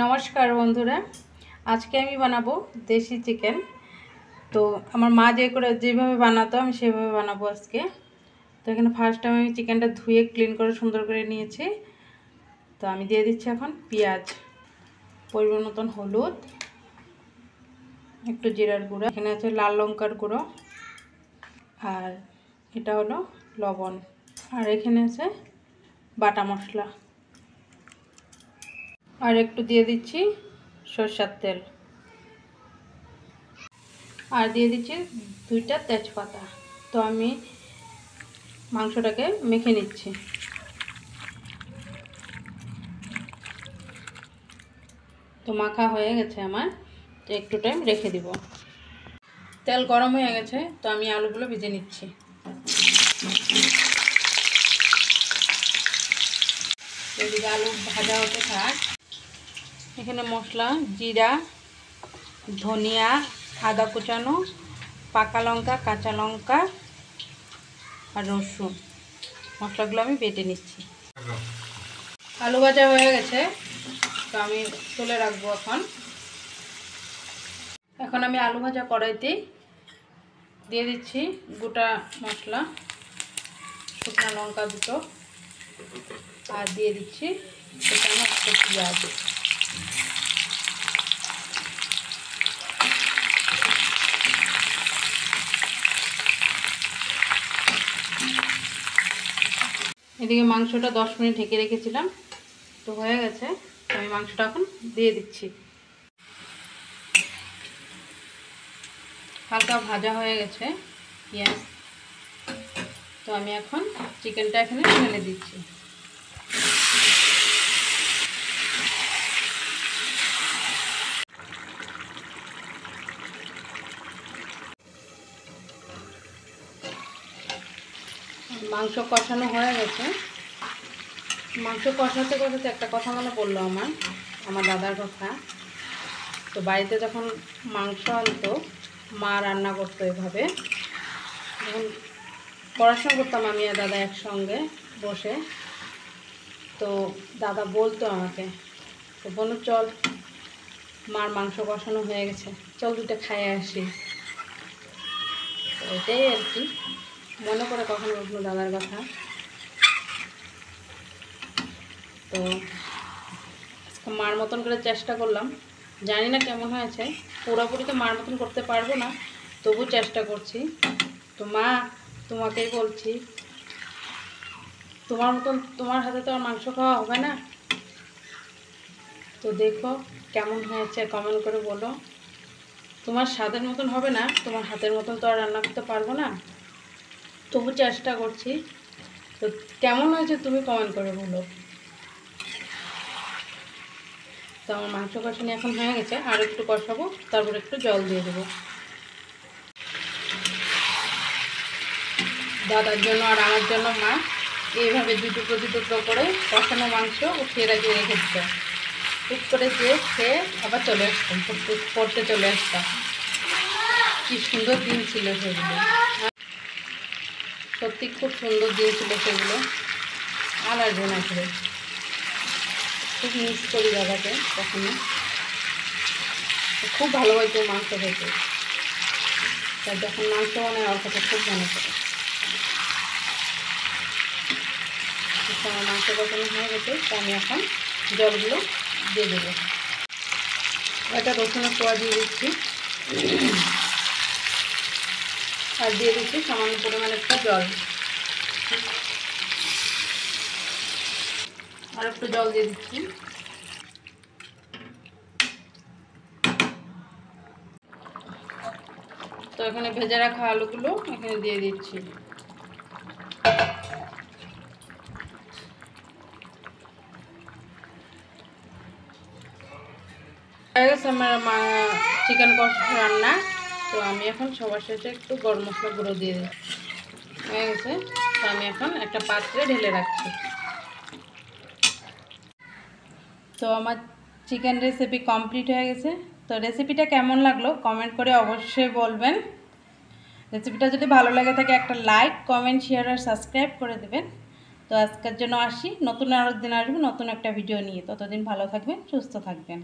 নমস্কার বন্ধুরা, আজকে আমি বানাবো দেশি চিকেন। তো আমার মা যেভাবে বানাতো আমি সেভাবে বানাবো আজকে। তো এখানে ফার্স্ট আমি চিকেনটা ধুয়ে ক্লিন করে সুন্দর করে নিয়েছি। তো আমি দিয়ে দিচ্ছি এখন পেঁয়াজ, পরিমাণ মতন হলুদ, একটু জিরার গুঁড়ো, এখানে আছে লাল লঙ্কার গুঁড়ো, আর এটা হলো লবণ, আর এখানে আছে বাটা মশলা, আর একটু দিয়ে দিচ্ছি সরষের তেল, আর দিয়ে দিচ্ছি 2টা তেজপাতা। তো আমি মাংসটাকে মেখে নিচ্ছি। তো মাখা হয়ে গেছে আমার, তো একটু টাইম রেখে দিব। তেল গরম হয়ে গেছে, তো আমি আলুগুলো ভেজে নিচ্ছি। এদিকে আলু ভাজা হতে থাক। এখানে মশলা জিরা, ধনিয়া, আদা কুচানো, পাকা লঙ্কা, কাঁচা লঙ্কা আর রসুন, মশলাগুলো আমি বেটে নিচ্ছি। আলু ভাজা হয়ে গেছে, তো আমি তুলে রাখবো। এখন আমি আলু ভাজা কড়াইতে দিয়ে দিচ্ছি গোটা মশলা, শুকনো লঙ্কা 2টো, আর দিয়ে দিচ্ছি এখানে একটা পেঁয়াজ। এদিকে মাংসটা 10 মিনিট ঢেকে রেখেছিলাম, তো হয়ে গেছে। তো আমি মাংসটা এখন দিয়ে দিচ্ছি। হালকা ভাজা হয়ে গেছে পেঁয়াজ, তো আমি এখন চিকেনটা এখানে ঢেলে দিচ্ছি। মাংস কষানো হয়ে গেছে। মাংস কষাতে কষাতে একটা কথা মনে পড়লো আমার দাদার কথা। তো বাড়িতে যখন মাংস আনতো, মা রান্না করতো এভাবে। যখন পড়াশোনা করতাম আমি আর দাদা একসঙ্গে বসে, তো দাদা বলতো আমাকে, তো বলুন চল, মার মাংস কষানো হয়ে গেছে, চল 2টা খাইয়ে আসি। তো এটাই আর কি, মনে করে কখনো কখনো দাদার কথা। তো মার মতন করে চেষ্টা করলাম, জানি না কেমন হয়েছে, পুরোপুরি তো মার মতন করতে পারবো না, তবু চেষ্টা করছি। তো মা, তোমাকেই বলছি, তোমার মতন তোমার হাতে তো আর মাংস খাওয়া হবে না। তো দেখো কেমন হয়েছে, কমেন্ট করে বলো। তোমার স্বাদের মতন হবে না, তোমার হাতের মতন তো আর রান্না করতে পারবো না, তবু চেষ্টা করছি। তো কেমন হয়েছে তুমি কমেন্ট করে বলো। তো আমার মাংস কষানো এখন হয়ে গেছে, আর একটু কষাবো, তারপর একটু জল দিয়ে দেবো। দাদার জন্য আর আমার জন্য মা এইভাবে 2 টুকরো করে কষানো মাংস উঠিয়ে রাখিয়ে রেখে দিত। টুক করে দিয়ে খেয়ে আবার চলে আসতাম, পড়তে চলে আসতাম। কি সুন্দর দিন ছিল সেগুলো, সত্যি খুব সুন্দর দিন ছিল সেগুলো। আর আসবো না করে, খুব মিস করি দাদাকে। কখনো খুব ভালোবাসতো মাংস খেতে, তার যখন মাংস বানায় ওর কথা খুব মনে পড়ে। আমার মাংস কষানো হয়ে গেছে, তো আমি এখন জলগুলো দিয়ে দেবো। একটা রসুনের কোয়া দিয়ে দিচ্ছি, আর দিয়ে দিচ্ছি সামান্য পরিমাণে একটা জল, আর একটু জল দিয়ে দিচ্ছি। তো এখানে ভেজে রাখা আলুগুলো এখানে দিয়ে দিচ্ছি। হয়ে গেছে আমার চিকেন কষা রান্না। তো আমি এখন সবার শেষে একটু গরম মশলা গুঁড়ো দিয়ে দিই। হয়ে গেছে, তো আমি এখন একটা পাত্রে ঢেলে রাখছি। তো আমার চিকেন রেসিপি কমপ্লিট হয়ে গেছে। তো রেসিপিটা কেমন লাগলো কমেন্ট করে অবশ্যই বলবেন। রেসিপিটা যদি ভালো লাগে থাকে একটা লাইক, কমেন্ট, শেয়ার আর সাবস্ক্রাইব করে দেবেন। তো তো আজকের জন্য আসি, নতুন আরেকদিন আসবো নতুন একটা ভিডিও নিয়ে। ততদিন ভালো থাকবেন, সুস্থ থাকবেন।